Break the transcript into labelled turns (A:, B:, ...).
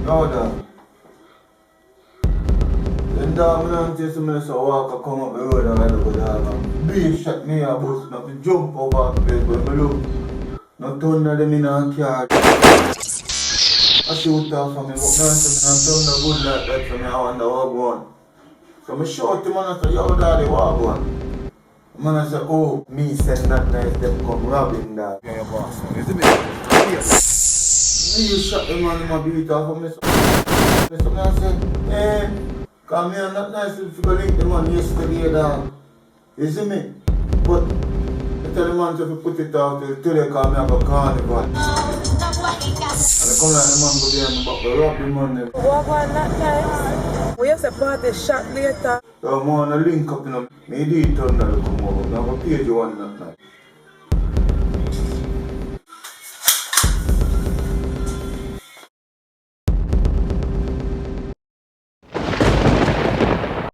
A: No, dog. Then dog, I don't tell me so walk I come up the road and I go dog. Beef shot me a bus, not to jump over the place, but I look. No thunder them in a car. I shoot off from me, but now I thunder good like that for me, I wonder what go on. So I shout him and I say, yo daddy, what go on? Man I say, oh, me send that nice them come robbing dog.
B: Yeah, your boss. You see me? Yes.
A: Me shot him and him a beat off of me. So I say, hey, come here not nice if you go link the man yesterday dog. You see me? But I tell the man to put it out till they call me up a carnival. And I come like the man go there and back rob the money.
C: What was that nice? We used to party shot later.
A: So I want to link up, you know. Me did thunder to come over. Now I pay you one that night.